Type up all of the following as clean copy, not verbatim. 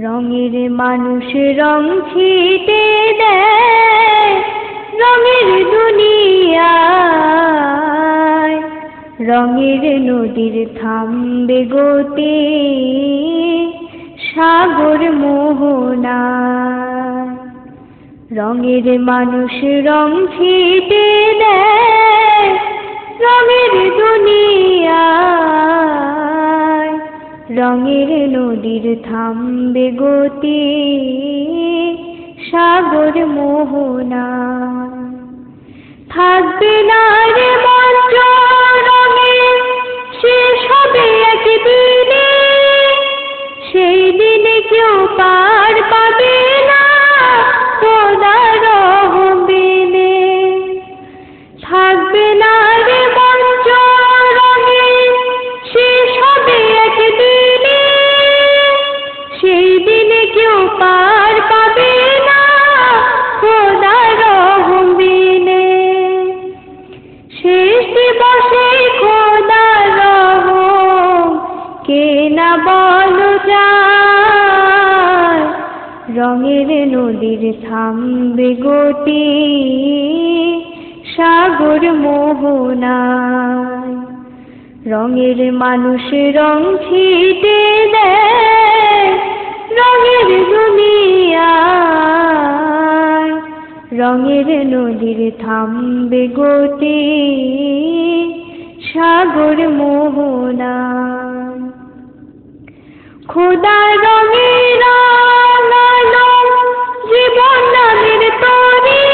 রঙের মানুষ রং ছিটে দেয় রঙের দুনিয়ায়, রঙের নদীর থামবে গতি সাগর মোহনায়। রঙের মানুষ রং ছিটে দেয় রঙের দুনিয়ায়, রঙের নদীর থামবে গতি সাগর মোহনায়। থাকবে না রে মঞ্চ রঙের শেষ হবে একদিনে, সেই দিনে কেউ পার পাবে না খোদার রহমতে। থাকবে না রে মঞ্চ রঙের শেষ হবে একদিনে, সেই দিনে কেউ পার পাবে না খোদার রহমতে। শেষ দিবসে খোদার রহম কে না বলো যায়, রঙের নদীর থামবে গতি সাগর মোহনায়। রঙের মানুষ রং ছিটে দেয় রঙের দুনিয়ায়, রঙের নদীর থামবে গতি সাগর মোহনায়। খোদার রঙের রাঙানো জীবন নামের তরি,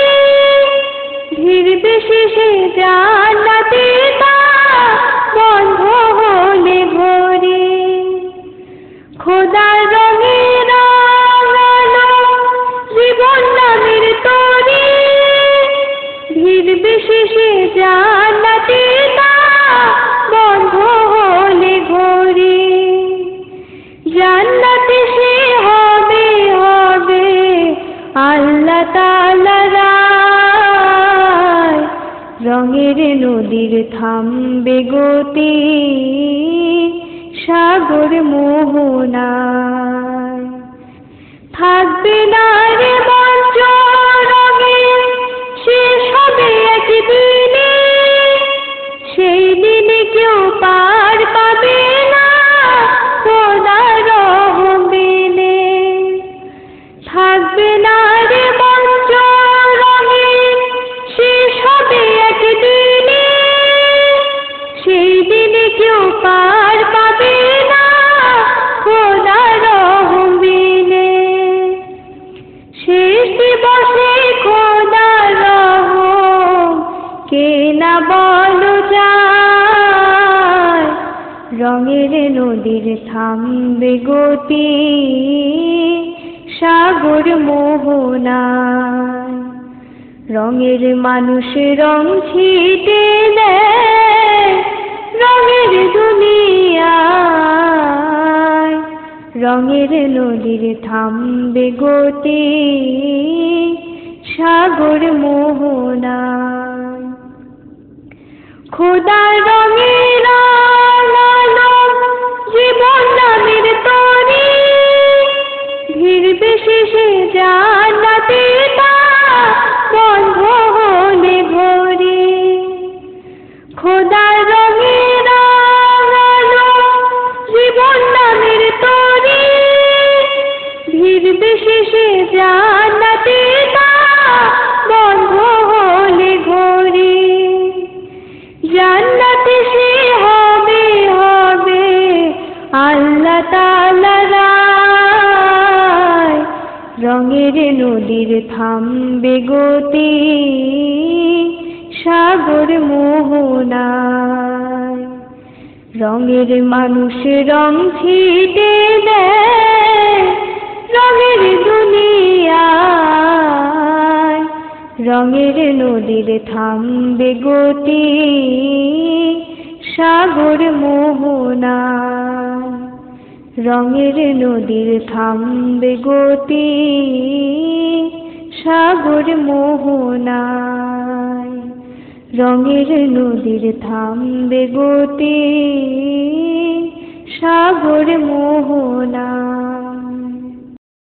ধীরবে শেষে জান্নাতে তা বন্ধ হলে ঘরে। খোদার রঙের রাঙানো জীবন নামের তরি, ধীরবে শেষে জান্নাতে তা বন্ধ হলে ঘরে। জান্নাতে সে হবে হবে আল্লাহ তাআলার রায়, রঙের নদীর থামবে গতি সাগর মোহনায়। থাকবে না রে মঞ্চ রঙের শেষ হবে একদিনে, সেই দিনে কেউ পার পাবে না খোদার রহমতে। থাকবে না রে মঞ্চ রঙের শেষ হবে একদিনে, সেই দিনে কেউ পার পাবে না খোদার রহমতে। শেষ দিবসে খোদার রহম কে না বলো যায়, রঙের নদীর থামবে গতি সাগর মোহনায়। রঙের মানুষ রং ছিটে দেয় রঙের দুনিয়ায়, রঙের নদীর থামবে গতি সাগর মোহনায়। খোদার রঙের রাঙানো জীবন নামের তরি, ধীরবে শেষে জান্নাতে তা বন্ধ হলে ঘরে। খোদার রঙের রাঙানো জীবন নামের তরি, ধীরবে শেষে জান্নাতে তা বন্ধ হলে ঘরে। জান্নাতে সে হবে হবে আল্লাহ তাআলার রায়, রঙের নদীর থামবে গতি সাগর মোহনায়। রঙের মানুষ রং ছিটে দেয় রঙের দুনিয়ায়, রঙের নদীর থামবে গতি সাগর মোহনায়। রঙের নদীর থামবে গতি সাগর মোহনায়, রঙের নদীর থামবে গতি সাগর মোহনায়।